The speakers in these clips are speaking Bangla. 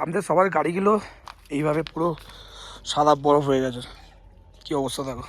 আমাদের সবার গাড়িগুলো এইভাবে পুরো সাদা বরফ হয়ে গেছে। কি অবস্থা দেখো,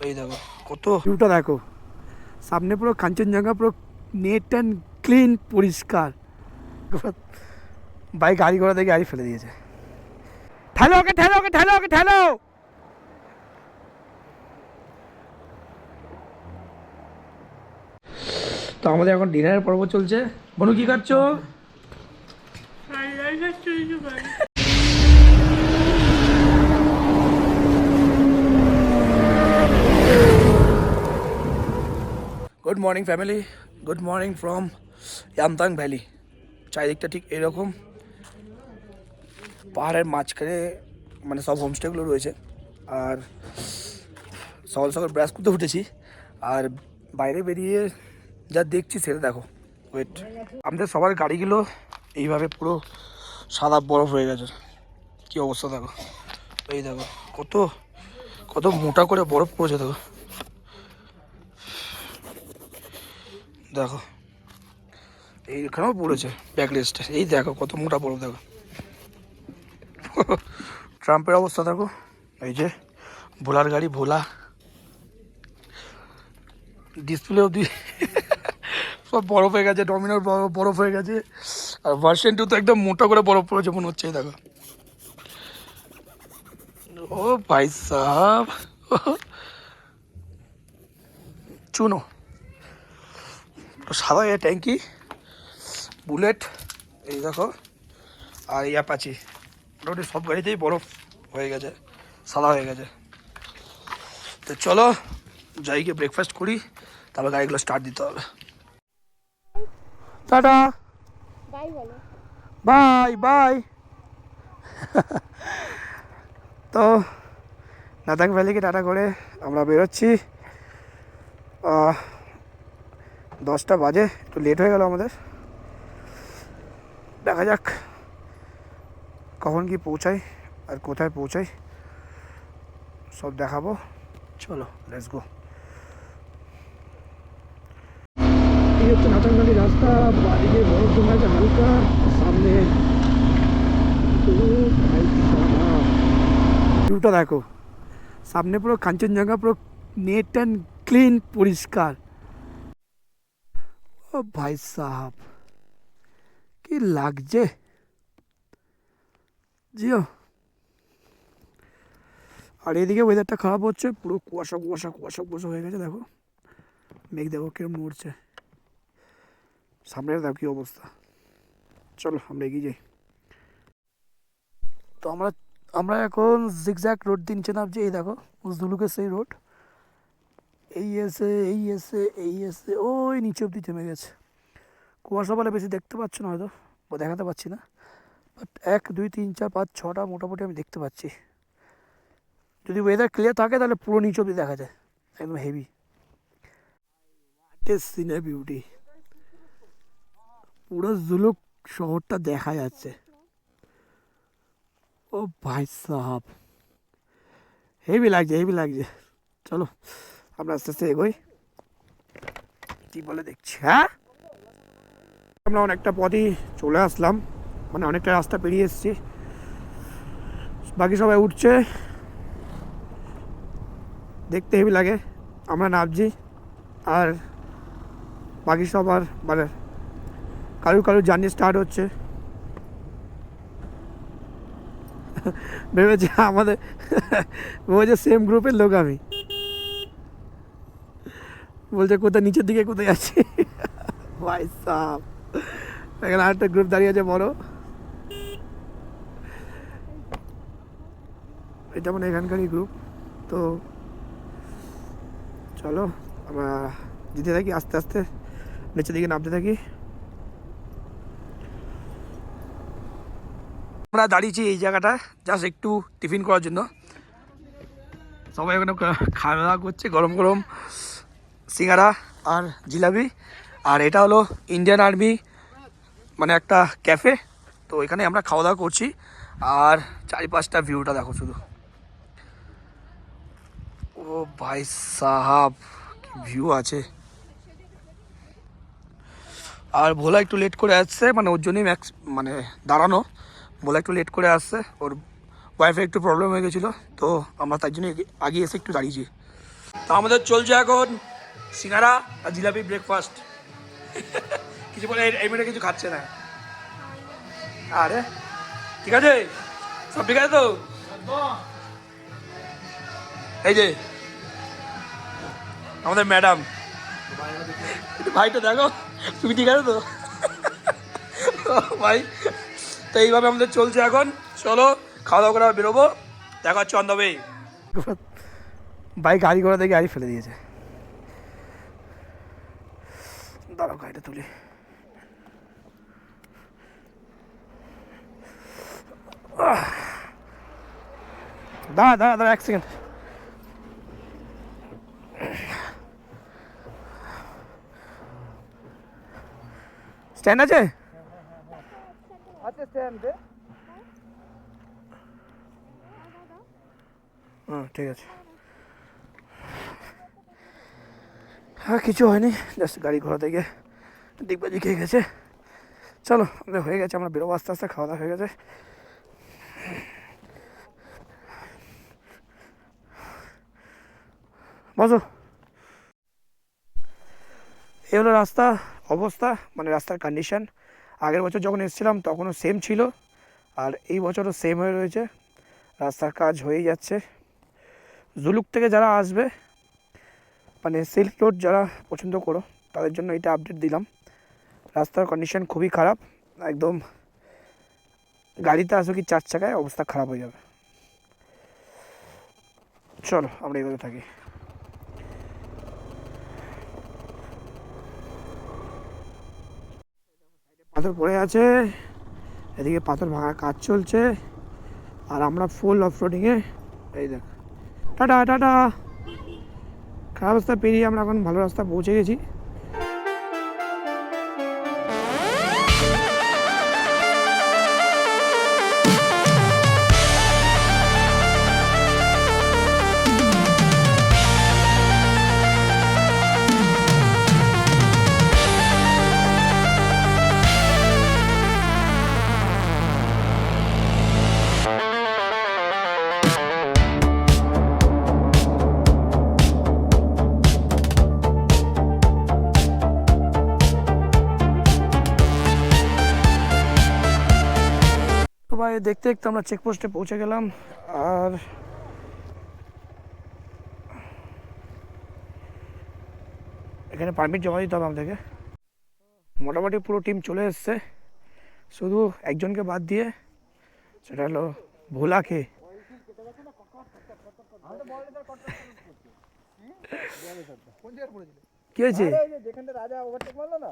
এই দেখো কত ভিউটা দেখো, সামনে পুরো কাঞ্চনজঙ্ঘা, পুরো নেট অ্যান্ড ক্লিন পরিষ্কার। বাইক গাড়ি ঘোড়া দেখে গাড়ি ফেলে দিয়েছে। ঠেলো ওকে, ঠেলো ওকে, ঠেলো ওকে, ঠেলো। তো আমাদের এখন ডিনারের পর্ব চলছে। বনু কি খাচ্ছ? Good morning family, good morning from Yumthang valley. চারিদিকটা ঠিক এরকম, পাহাড়ের মাঝখানে মানে সব হোমস্টেগুলো রয়েছে। আর সকাল সকাল ব্রাশ করতে উঠেছি, আর বাইরে বেরিয়ে যা দেখছি সেটা দেখো। ওয়েট, আমাদের সবার গাড়িগুলো এইভাবে পুরো সাদা বরফ হয়ে গেছে। কি অবস্থা দেখো, এই দেখো কত কত মোটা করে বরফ পড়েছে। দেখো দেখো এইখানেও পড়েছে ব্যাকলিস্টে। এই দেখো কত মোটা বরফ দেখো। ট্রাম্পের অবস্থা দেখো, এই যে ভোলার গাড়ি, ভোলা ডিসপ্লে অবধি সব বরফ হয়ে গেছে। ডমিনোর বরফ হয়ে গেছে, আর ভার্সন 2 তো একদম মোটা করে বরফ পড়েছে মনে হচ্ছে। এই দেখো, ও ভাই সাহাব, চুনো সাদা এ ট্যাঙ্কি, বুলেট, এই দেখো, আর এই অ্যাপাচি। মোটামুটি সব গাড়িতেই বরফ হয়ে গেছে, সাদা হয়ে গেছে। তো চলো যাই গিয়ে ব্রেকফাস্ট করি, তারপর গাড়িগুলো স্টার্ট দিতে হবে। টাটা, বাই বলো। Bye bye. তো নাদাং ভ্যালিকে টাটা করে আমরা বেরোচ্ছি। 10টা বাজে, একটু লেট হয়ে গেল আমাদের। দেখা যাক কখন কি পৌঁছাই আর কোথায় পৌঁছাই, সব দেখাবো। চলো লেটস গো। এই হচ্ছে নাতাং ভ্যালি রাস্তা, বাড়িতে বরফ জমে আছে হালকা, সামনে ভিউটা দেখো, সামনে পুরো কাঞ্চনজঙ্ঘা, পুরো নেট অ্যান্ড ক্লিন পরিষ্কার। ও ভাই সাহাব কি লাগছে জিও। আর এদিকে ওয়েদারটা খারাপ হচ্ছে, পুরো কুয়াশা কুয়াশা কুয়াশা কুয়াশা হয়ে গেছে। দেখো মেঘ দেখো কিরম নড়ছে, সামনে দেখো কি অবস্থা। চলো আমরা এগিয়ে যাই। তো আমরা আমরা এখন জিগজ্যাগ রোড দিয়ে নিচে নামছি। এই দেখো উজদুলুকের সেই রোড, এই এসে এই এসে এই এসে ওই নিচে অব্দি থেমে গেছে। কুয়াশা বলে বেশি দেখতে পাচ্ছ না হয়তো, বা দেখাতে পাচ্ছি না, বাট 1 2 3 4 5 6টা মোটামুটি আমি দেখতে পাচ্ছি। যদি ওয়েদার ক্লিয়ার থাকে তাহলে পুরো নিচে অব্দি দেখা যায়, একদম হেভি সিনে বিউটি। পুরো জুলুক শহরটা দেখা যাচ্ছে। ও ভাই সাহাব হেভি লাগছে, হেভি লাগছে। চলো আমরা আস্তে আস্তে এগোই, কি বলে দেখছি। হ্যাঁ আমরা অনেকটা পথই চলে আসলাম, মানে অনেকটা রাস্তা পেরিয়ে এসেছি। বাকি সবাই উঠছে, দেখতে হেভি লাগে। আমরা নামছি, আর বাকি সবার মানে কারুর কারুর জার্নি স্টার্ট হচ্ছে। ভেবেছি আমাদের ভেবেছে সেম গ্রুপের লোক আমি, বলছে কোথায় নিচের দিকে কোথায় যাচ্ছি। ভাই সাহ, এখানে আরেকটা গ্রুপ দাঁড়িয়ে আছে বড়, এটা মানে এখানকারই গ্রুপ। তো চলো আমরা যেতে থাকি, আস্তে আস্তে নিচের দিকে নামতে থাকি। আমরা দাঁড়িয়েছি এই জায়গাটা জাস্ট একটু টিফিন করার জন্য। সবাই ওখানে খাওয়া দাওয়া করছে, গরম গরম সিঙ্গারা আর জিলাপি। আর এটা হলো ইন্ডিয়ান আর্মি মানে একটা ক্যাফে, তো এখানে আমরা খাওয়া দাওয়া করছি। আর চারিপাশটা ভিউটা দেখো শুধু, ও ভাই সাহাব কি ভিউ আছে। আর ভোলা একটু লেট করে আসছে, মানে ওর জন্যই ম্যাক্স মানে দাঁড়ানো, বলে একটু লেট করে আসছে, ওর ওয়াইফাই একটু প্রবলেম হয়ে গেছিলো, তো আমরা তার জন্য আগে এসে একটু দাঁড়িয়েছি। তো আমাদের চলছে এখন সিঙ্গারা আর জিলাপি ব্রেকফাস্ট। কিছু বলে এই মেয়েটা কিছু খাচ্ছে না। আরে ঠিক আছে, সব ঠিক আছে তো? এই যে আমাদের ম্যাডাম, ভাইটা দেখো তুমি ঠিক আছে তো? ভাই, তো এইভাবে আমাদের চলছে এখন। চলো খাওয়া দাওয়া করে আবার বেরোবো, দেখা হচ্ছে অন দ্য ওয়ে। ভাই গাড়ি ঘোড়া দেখে গাড়ি ফেলে দিয়েছে। দাঁড়াও গাড়িটা তুলি। দাঁড়া দাঁড়া দাঁড়া, এক সেকেন্ড। স্ট্যান্ড আছে? ঠিক আছে। হ্যাঁ কিছু হয়নি, জাস্ট গাড়ি ঘোড়া থেকে ডিগবাজি খেয়ে গেছে। চলো আমাদের হয়ে গেছে, আমরা বেরোবো আস্তে আস্তে, খাওয়া দাওয়া হয়ে গেছে। বসো। এই হলো রাস্তা অবস্থা, মানে রাস্তার কন্ডিশন। আগের বছর যখন এসেছিলাম তখনও সেম ছিল, আর এই বছরও সেম হয়ে রয়েছে। রাস্তার কাজ হয়েই যাচ্ছে। জুলুক থেকে যারা আসবে, মানে সিল্ক রোড যারা পছন্দ করো, তাদের জন্য এটা আপডেট দিলাম। রাস্তার কন্ডিশন খুবই খারাপ, একদম গাড়িতে আসো কি 4 চাকায় অবস্থা খারাপ হয়ে যাবে। চলো আমরা এগোতে থাকি। পাথর পড়ে আছে, এদিকে পাথর ভাঙার কাজ চলছে, আর আমরা ফুল অফ রোডিংয়ে। এই দেখ, টাটা টাটা। খারাপ রাস্তা পেরিয়ে আমরা এখন ভালো রাস্তা পৌঁছে গেছি। ভাই দেখতে দেখতে আমরা চেকপোস্টে পৌঁছে গেলাম, আর এখানে পারমিট জমা দিতে হবে আমাদেরকে। মোটামুটি পুরো টিম চলে এসছে, শুধু একজনকে বাদ দিয়ে, সেটা হলো ভোলাকে। কি হয়েছে? যেখানে রাজা ওভারটেক মারলো না,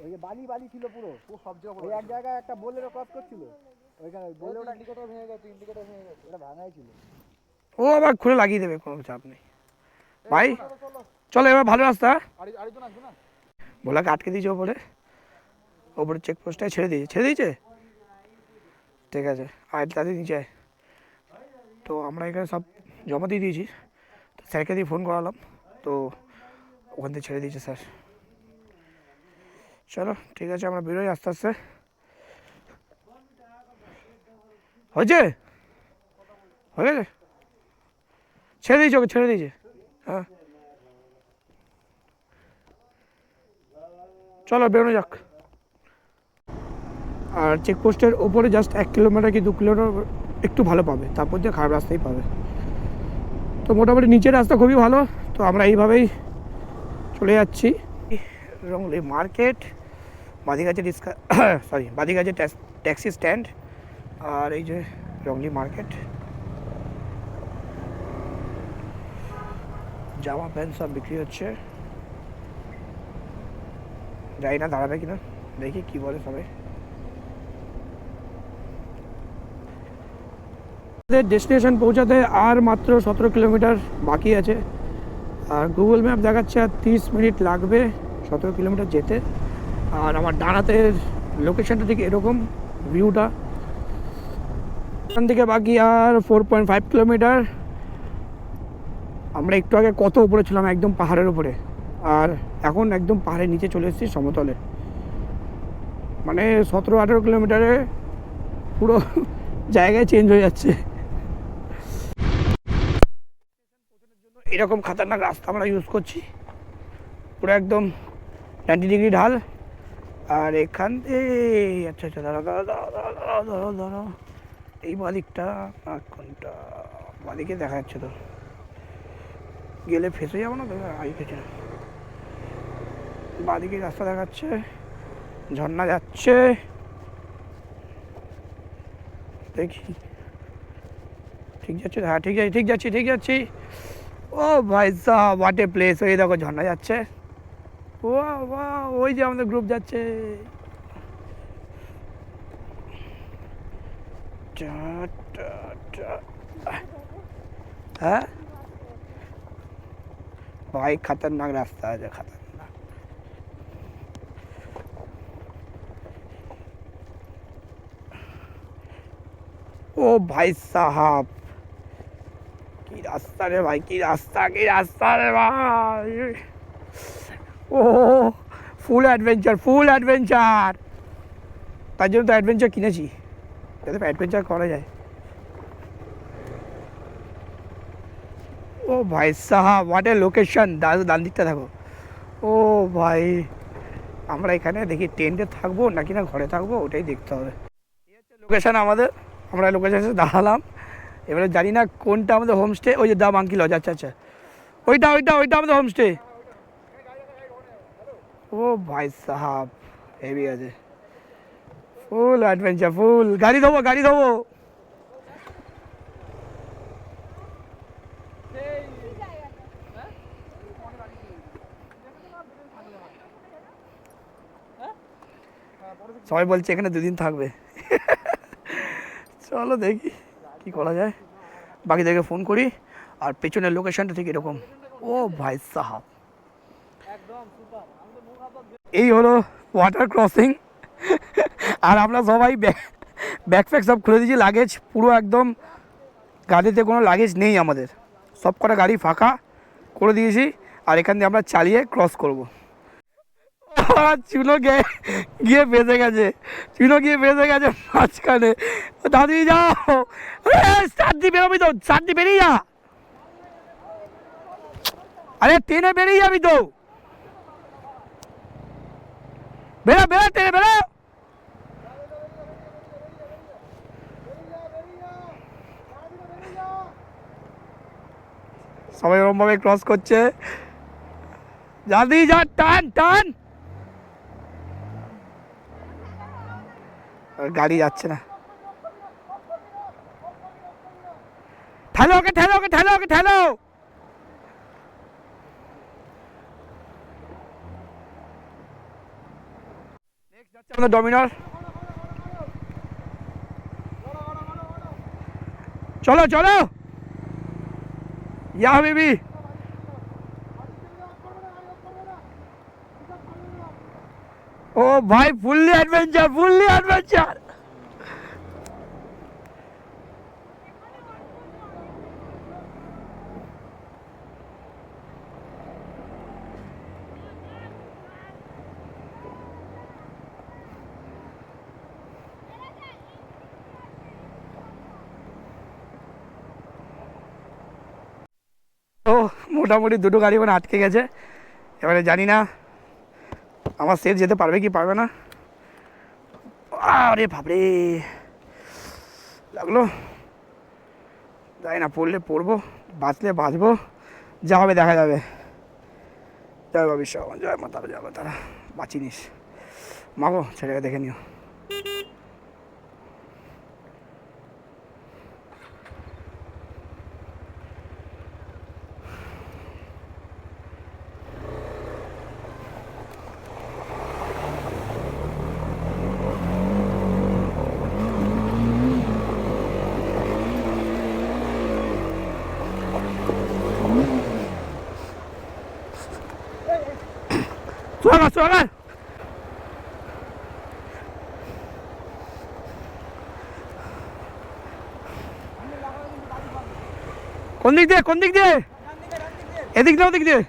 ওই যে বালি বালি ছিল পুরো, ও সব জায়গায় ওই এক জায়গায় একটা বোলেরো ক্রস করছিল, ওইখানে বোলেরোটা ইন্ডিকেটর ভেঙে গেছে, ইন্ডিকেটর ভেঙে গেছে, এটা ভাঙাই ছিল। ও আবার খুলে লাগিয়ে দেবে, কোনো চাপ নেই ভাই। চলো এবার ভালো রাস্তা। আরেকজন আসবে না, ভোলাকে আটকে দিয়েছে ওপরে, ওপরে চেকপোস্টটায় ছেড়ে দিয়েছে। ঠিক আছে, আর তাদের নিচে। তো আমরা এখানে সব জমা দিয়ে দিয়েছি, তো স্যারকে দিয়ে ফোন করালাম, তো ওখান থেকে ছেড়ে দিয়েছে স্যার। চলো ঠিক আছে, আমরা বেরোই আস্তে আস্তে। হয়েছে, হয়ে গেছে, ছেড়ে দিয়েছে, ওকে ছেড়ে দিয়েছে। হ্যাঁ চলো বেরোনো যাক। আর চেকপোস্টের ওপরে জাস্ট 1 কিলোমিটার কি 2 কিলোমিটার একটু ভালো পাবে, তারপর দিয়ে খারাপ রাস্তাই পাবে। তো মোটামুটি নিচের রাস্তা খুবই ভালো, তো আমরা এইভাবেই চলে যাচ্ছি। রংলি মার্কেট, বাদিগাছে বাদিগাছে ট্যাক্সি স্ট্যান্ড, আর এই যে রংলি মার্কেট। জামা প্যান্ট সব বিক্রি হচ্ছে, জানি না দাঁড়াবে কিনা, দেখি কি বলে সবাই। ডেস্টিনেশন পৌঁছাতে আর মাত্র 17 কিলোমিটার বাকি আছে, আর গুগল ম্যাপ দেখাচ্ছে আর 30 মিনিট লাগবে 17 কিলোমিটার যেতে। আর আমার ডান হাতের লোকেশনটা ঠিক এরকম, ভিউটা এখান থেকে বাকি আর 4.5 কিলোমিটার। আমরা একটু আগে কত উপরে ছিলাম, একদম পাহাড়ের উপরে, আর এখন একদম পাহাড়ের নিচে চলে এসেছি সমতলে। মানে 17-18 কিলোমিটারে পুরো জায়গায় চেঞ্জ হয়ে যাচ্ছে। এরকম খাতারনাক রাস্তা আমরা ইউজ করছি, পুরো একদম 90 ডিগ্রি ঢাল। আর এখান আচ্ছা আচ্ছা, দাঁড়া দাঁড়া দাঁড়া দাঁড়া দাঁড়া দাঁড়া দাঁড়া, এই বাদিকটা কোনটা, বাদিকে দেখা যাচ্ছে তো, গেলে ফেসে যাবো না তো, আই ফেসে না। বাদিকে রাস্তা দেখাচ্ছে, ঝর্ণা যাচ্ছে, দেখি ঠিক যাচ্ছে, হ্যাঁ ঠিক যাচ্ছি ঠিক যাচ্ছি ঠিক যাচ্ছি। ও ভাই সাহ, হোয়াট এ প্লেস! ওই দেখো ঝর্ণা যাচ্ছে, ও ওই যে আমাদের গ্রুপ যাচ্ছে। হ্যাঁ ভাই, খতরনাক রাস্তা আছে, খতরনাক। ও ভাই সাহাব, কি রাস্তা রে ভাই, কি রাস্তা, কি রাস্তা রে ভাই! ও ফুল অ্যাডভেঞ্চার, ফুল অ্যাডভেঞ্চার। তার জন্য তো অ্যাডভেঞ্চার কিনেছি, যাতে অ্যাডভেঞ্চার করা যায়। ও ভাই সাহাব, হোয়াট এ লোকেশন! ডান দিকটা দেখো। ও ভাই, আমরা এখানে দেখি টেন্টে থাকবো নাকি না ঘরে থাকবো, ওটাই দেখতে হবে। এই হচ্ছে লোকেশান আমাদের, আমরা লোকেশানে দাঁড়ালাম। এবারে জানি না কোনটা আমাদের হোমস্টে। ওই যে দা মাঙ্কি লজ, আচ্ছা আচ্ছা, ওইটা ওইটা ওইটা আমাদের হোমস্টে। ও ভাই সাহাব, হেভি আছে, ফুল অ্যাডভেঞ্চার, ফুল। গাড়ি দেবো, গাড়ি দেবো। সবাই বলছে এখানে 2 দিন থাকবে। চলো দেখি কি করা যায়, বাকিদেরকে ফোন করি। আর পেছনের লোকেশনটা ঠিক এরকম। ও ভাই সাহাব, এই হলো ওয়াটার ক্রসিং। আর আমরা সবাই ব্যাকপ্যাক সব খুলে দিয়েছি, লাগেজ পুরো একদম, গাড়িতে কোনো লাগেজ নেই আমাদের, সব কটা গাড়ি ফাঁকা করে দিয়েছি। আর এখান দিয়ে আমরা চালিয়ে ক্রস করবো। চুনো গিয়ে বেঁধে গেছে, চুনো গিয়ে বেঁধে গেছে মাঝখানে। দাদি যাও, সাত বেরোবি তো, সাত বেরিয়ে যা, আরে ট্রেনে বেরিয়ে যাবি তো, বেরো বেরো, ট্রেনে বেরো। সবাই ওরমভাবে ক্রস করছে, জলদি যা, টান টান। গাড়ি যাচ্ছে না, ঠেলো ওকে, ঠেলো ওকে, ঠেলো ওকে, ঠেলো। নেক্সট যাচ্ছে আমাদের ডমিনর। চলো চলো, ইয়া বেবি। ও ভাই, ফুললি অ্যাডভেঞ্চার, ফুললি অ্যাডভেঞ্চার। ও মোটামুটি 2টো গাড়ি মানে আটকে গেছে। এবারে জানি না আমার সেট যেতে পারবে কি পারবে না। আরে বাপরে, লাগলো। জানি না, পড়লে পড়বো, বাঁচলে বাঁচবো, যা হবে দেখা যাবে। জয় বাবি সব, জয় মা তারা, জয় মা তারা। বাঁচিনিস মাগো, ছেলেকে দেখে নিও। সোয়াগার সোয়াগার, কোন দিক দিয়ে, কোন দিক দিয়ে? এদিক দিয়ে, ওদিক দিয়ে।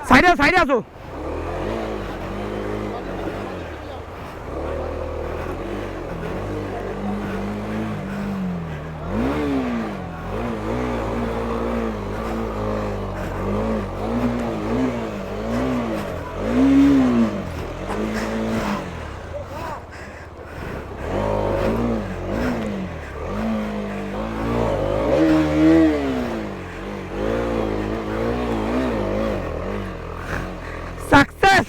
সাইডে সাইডে আসো। সাকসেস।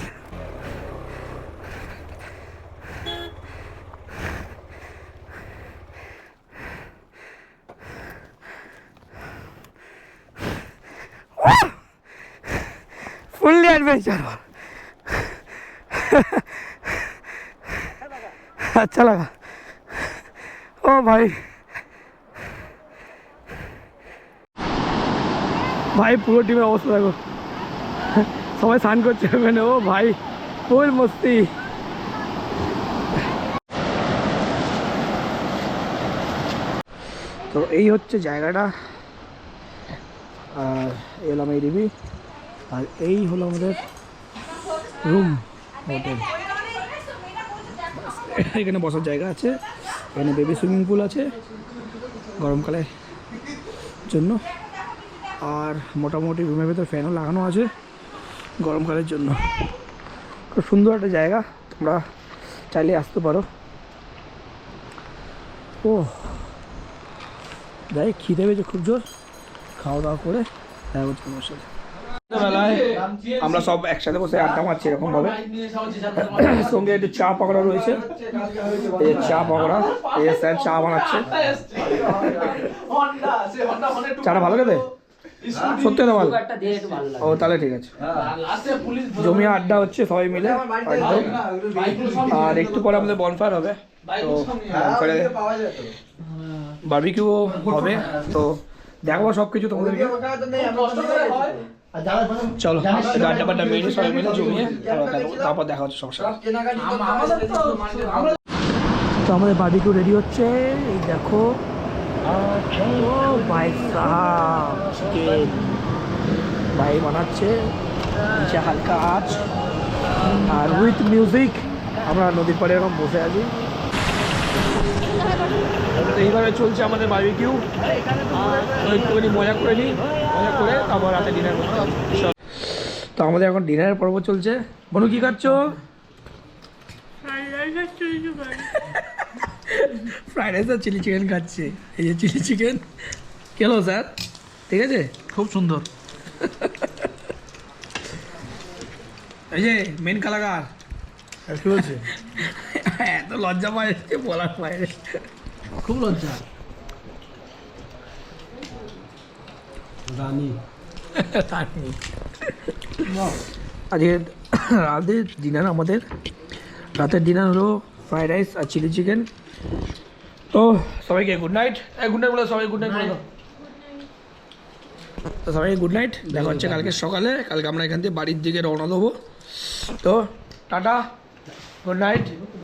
Fully adventure. अच्छा लगा। ओ भाई भाई পুরো টিমের অবস্থা দেখো, সবাই স্নান করছে ওখানে। ও ভাই ফুল মস্তি। তো এই হচ্ছে জায়গাটা, আর এলাম এই ডিবি, আর এই হলো আমাদের রুম হোটেল। এখানে বসার জায়গা আছে, এখানে বেবি সুইমিং পুল আছে গরমকালের জন্য, আর মোটামুটি রুমের ভেতর ফ্যানও লাগানো আছে গরমকালের জন্য। খুব সুন্দর একটা জায়গা, তোমরা চাইলে আসতে পারো। ও যাই, খিদে পেয়েছে খুব জোর, খাওয়া দাওয়া করে দেখা হচ্ছে তোমার সাথে। বেলায় আমরা সব একসাথে বসে আড্ডা মারছি এরকম ভাবে, সঙ্গে একটু চা পকোড়া রয়েছে, এই চা পকোড়া, এই স্যার চা বানাচ্ছে। চাটা ভালো খেতে, সত্যি কথা ভালো। ও তাহলে ঠিক আছে, জমিয়ে আড্ডা হচ্ছে সবাই মিলে একদম। আর একটু পরে আমাদের বনফায়ার হবে, তো বনফায়ারে বারবিকিউ হবে, তো দেখাবো সব কিছু তোমাদেরকে। চলো আড্ডা পাড্ডা মেরে সবাই মিলে জমিয়ে তারপর দেখা হচ্ছে সবার সাথে। তো আমাদের বারবিকিউ রেডি হচ্ছে, এই দেখো। ও ভাই সাহাব চিকেন ভাই বানাচ্ছে, নিচে হালকা আঁচ আর উইথ মিউজিক। আমরা নদীর পাড়ে এরকম বসে আছি, এইভাবে চলছে আমাদের বারবিকিউ। একটুখানি মজা করে নিই, মজা করে তারপর রাতে ডিনার করতে হবে। তো আমাদের এখন ডিনারের পর্ব চলছে। বনু কি খাচ্ছ? ফ্রাইড রাইস আর চিলি চিকেন খাচ্ছে। এই যে চিলি চিকেন কেলো স্যার, ঠিক আছে, খুব সুন্দর। এই যে মেন কালাকার কি বলছে, এত লজ্জা পায় বলার বাইরে, খুব লজ্জা। রানী আজকে রাতের ডিনার, আমাদের রাতের ডিনার হলো ফ্রাইড রাইস আর চিলি চিকেন। তো সবাইকে গুড নাইট। গুড নাইট বলে সবাই গুড নাইট বলে দাও। তো সবাইকে গুড নাইট, দেখা হচ্ছে কালকে সকালে। কালকে আমরা এখান থেকে বাড়ির দিকে রওনা দেবো। তো টাটা, গুড নাইট।